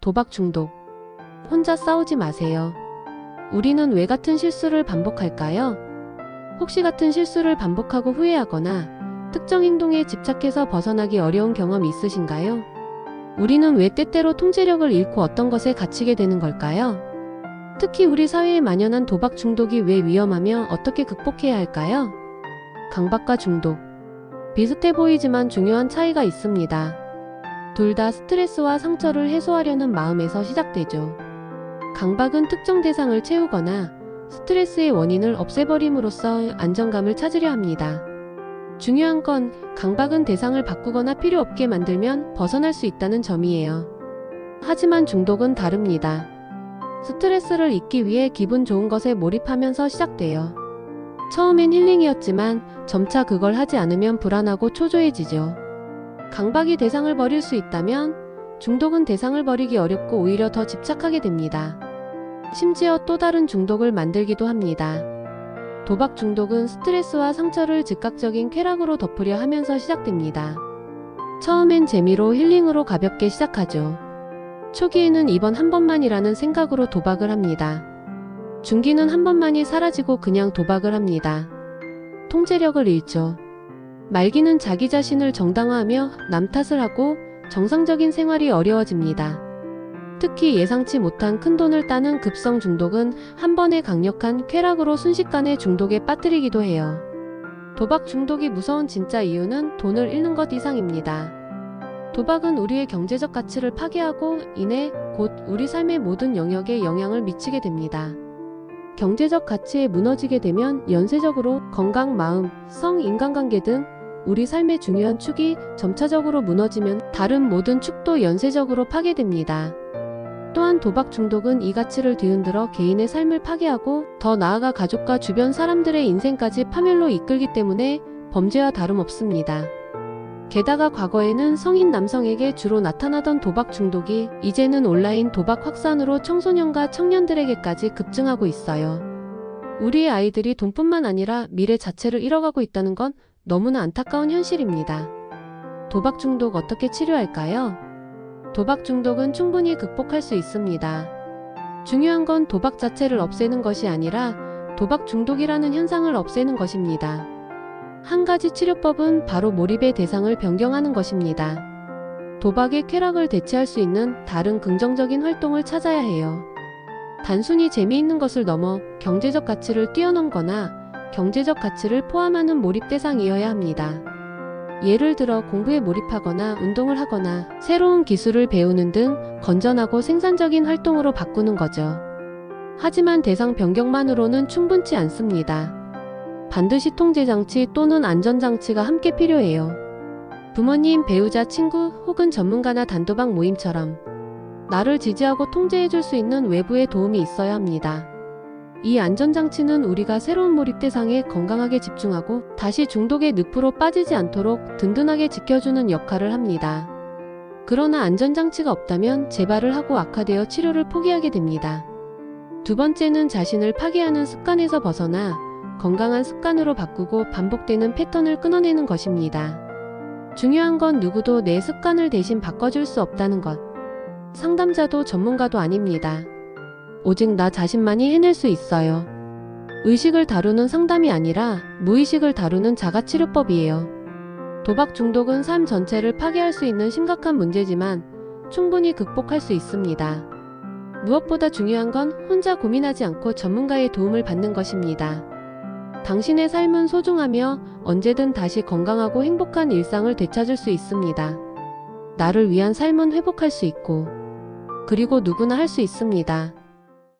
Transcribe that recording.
도박 중독. 혼자 싸우지 마세요. 우리는 왜 같은 실수를 반복할까요? 혹시 같은 실수를 반복하고 후회하거나 특정 행동에 집착해서 벗어나기 어려운 경험 있으신가요? 우리는 왜 때때로 통제력을 잃고 어떤 것에 갇히게 되는 걸까요? 특히 우리 사회에 만연한 도박 중독이 왜 위험하며 어떻게 극복해야 할까요? 강박과 중독. 비슷해 보이지만 중요한 차이가 있습니다. 둘 다 스트레스와 상처를 해소하려는 마음에서 시작되죠. 강박은 특정 대상을 채우거나 스트레스의 원인을 없애버림으로써 안정감을 찾으려 합니다. 중요한 건 강박은 대상을 바꾸거나 필요 없게 만들면 벗어날 수 있다는 점이에요. 하지만 중독은 다릅니다. 스트레스를 잊기 위해 기분 좋은 것에 몰입하면서 시작돼요. 처음엔 힐링이었지만 점차 그걸 하지 않으면 불안하고 초조해지죠. 강박이 대상을 버릴 수 있다면 중독은 대상을 버리기 어렵고 오히려 더 집착하게 됩니다. 심지어 또 다른 중독을 만들기도 합니다. 도박 중독은 스트레스와 상처를 즉각적인 쾌락으로 덮으려 하면서 시작됩니다. 처음엔 재미로 힐링으로 가볍게 시작하죠. 초기에는 이번 한 번만이라는 생각으로 도박을 합니다. 중기는 한 번만이 사라지고 그냥 도박을 합니다. 통제력을 잃죠. 말기는 자기 자신을 정당화하며 남 탓을 하고 정상적인 생활이 어려워집니다. 특히 예상치 못한 큰돈을 따는 급성 중독은 한 번의 강력한 쾌락으로 순식간에 중독에 빠뜨리기도 해요. 도박 중독이 무서운 진짜 이유는 돈을 잃는 것 이상입니다. 도박은 우리의 경제적 가치를 파괴하고 이내 곧 우리 삶의 모든 영역에 영향을 미치게 됩니다. 경제적 가치에 무너지게 되면 연쇄적으로 건강, 마음, 성, 인간관계 등 우리 삶의 중요한 축이 점차적으로 무너지면 다른 모든 축도 연쇄적으로 파괴됩니다. 또한 도박 중독은 이 가치를 뒤흔들어 개인의 삶을 파괴하고 더 나아가 가족과 주변 사람들의 인생까지 파멸로 이끌기 때문에 범죄와 다름없습니다. 게다가 과거에는 성인 남성에게 주로 나타나던 도박 중독이 이제는 온라인 도박 확산으로 청소년과 청년들에게까지 급증하고 있어요. 우리의 아이들이 돈뿐만 아니라 미래 자체를 잃어가고 있다는 건 너무나 안타까운 현실입니다. 도박 중독 어떻게 치료할까요? 도박 중독은 충분히 극복할 수 있습니다. 중요한 건 도박 자체를 없애는 것이 아니라 도박 중독이라는 현상을 없애는 것입니다. 한 가지 치료법은 바로 몰입의 대상을 변경하는 것입니다. 도박의 쾌락을 대체할 수 있는 다른 긍정적인 활동을 찾아야 해요. 단순히 재미있는 것을 넘어 경제적 가치를 뛰어넘거나 경제적 가치를 포함하는 몰입 대상이어야 합니다. 예를 들어 공부에 몰입하거나 운동을 하거나 새로운 기술을 배우는 등 건전하고 생산적인 활동으로 바꾸는 거죠. 하지만 대상 변경만으로는 충분치 않습니다. 반드시 통제장치 또는 안전장치가 함께 필요해요. 부모님, 배우자, 친구 혹은 전문가나 단도박 모임처럼 나를 지지하고 통제해줄 수 있는 외부의 도움이 있어야 합니다. 이 안전장치는 우리가 새로운 몰입 대상에 건강하게 집중하고 다시 중독의 늪으로 빠지지 않도록 든든하게 지켜주는 역할을 합니다. 그러나 안전장치가 없다면 재발을 하고 악화되어 치료를 포기하게 됩니다. 두 번째는 자신을 파괴하는 습관에서 벗어나 건강한 습관으로 바꾸고 반복되는 패턴을 끊어내는 것입니다. 중요한 건 누구도 내 습관을 대신 바꿔줄 수 없다는 것. 상담자도 전문가도 아닙니다. 오직 나 자신만이 해낼 수 있어요. 의식을 다루는 상담이 아니라 무의식을 다루는 자가치료법이에요. 도박 중독은 삶 전체를 파괴할 수 있는 심각한 문제지만 충분히 극복할 수 있습니다. 무엇보다 중요한 건 혼자 고민하지 않고 전문가의 도움을 받는 것입니다. 당신의 삶은 소중하며 언제든 다시 건강하고 행복한 일상을 되찾을 수 있습니다. 나를 위한 삶은 회복할 수 있고, 그리고 누구나 할 수 있습니다.